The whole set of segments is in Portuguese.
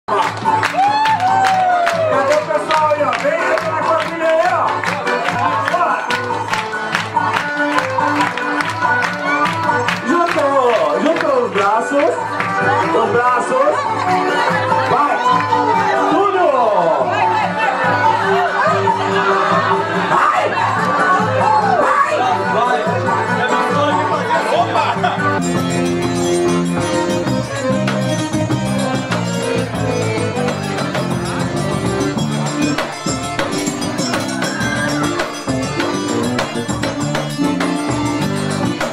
Cadê o pessoal aí, ó? Vem aí na quadrilha aí, ó. Bora! Junta os braços. Os braços. Vai! Tudo! Vai! Vai! Opa!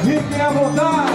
Fiquem à vontade!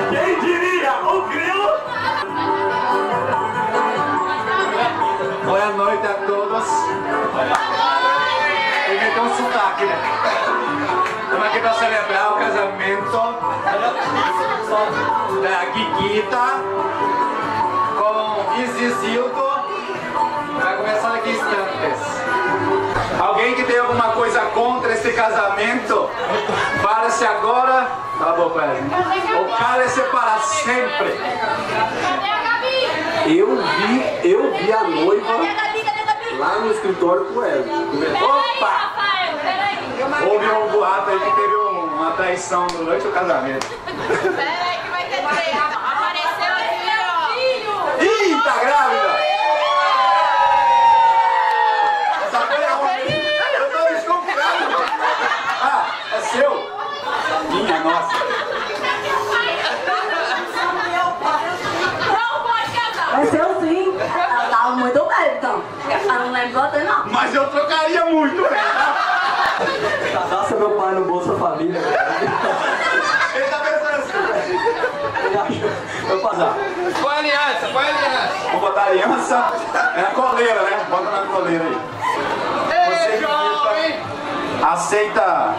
Quem diria? O grilo? Boa noite a todos. Ele meteu um sotaque, né? Estamos aqui para celebrar o casamento da Guiguita com Isizildo. Vai começar daqui a instantes. Alguém que tem alguma coisa contra esse casamento, fale-se agora. Cala a boca, ou cale-se para sempre. Eu vi a noiva lá no escritório com ela. Opa! Houve um boato aí que teve uma traição durante o casamento. Peraí que vai ter traição. Apareceu aqui, ó. Ih, tá grávida! Essa coisa é ruim. Eu tô desconfiado. Ah, é seu? Minha nossa. Não pode casar. É seu sim. Ela tava muito bem, então. Ela não lembra você, não. Mas eu trocaria muito, né? Cadastra meu pai no Bolsa Família. Ele tá pensando assim. Ele acha. Vou passar. Põe a aliança, põe a aliança. Vou botar a aliança. É a coleira, né? Bota na coleira aí. Você que aceita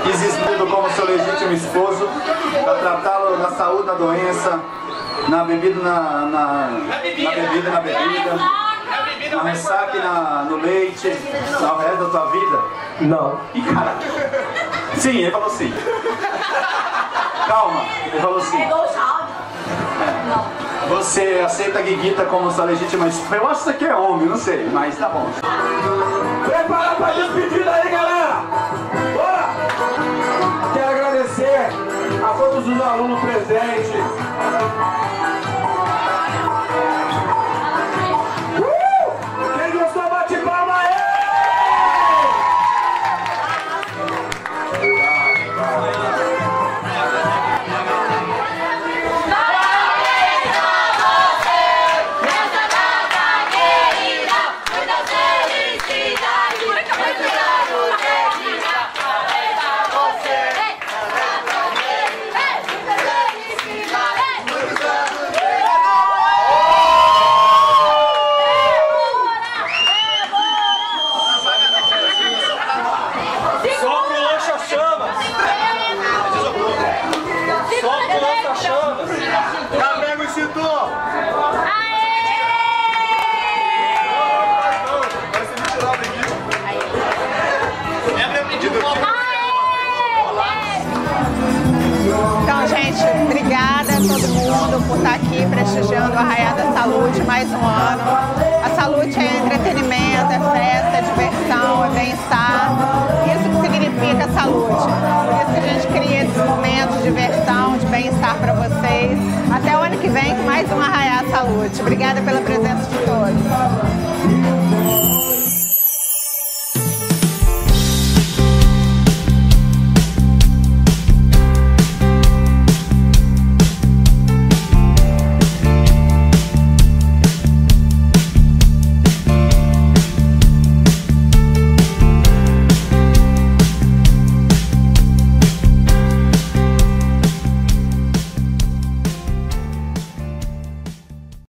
Isizildo como seu legítimo esposo para tratá-lo na saúde, na doença, na bebida, na bebida, na ressaca, no leite, ao resto da tua vida? Não. Ih, cara. Sim, ele falou sim. Calma, ele falou sim. Pegou o saldo. Você aceita a Guiguita como sua legítima esposa? Eu acho que isso aqui é homem, não sei, mas tá bom. Prepara pra despedida aí, galera! Bora! Quero agradecer a todos os alunos presentes. Quem gostou, bate palma aí! Felicidade! Arraiá da Salute, mais um ano. A Salute é entretenimento, é festa, é diversão, é bem-estar. Isso que significa Salute. Por isso que a gente cria esses momentos de diversão, de bem-estar para vocês. Até o ano que vem com mais um Arraiá Salute. Obrigada pela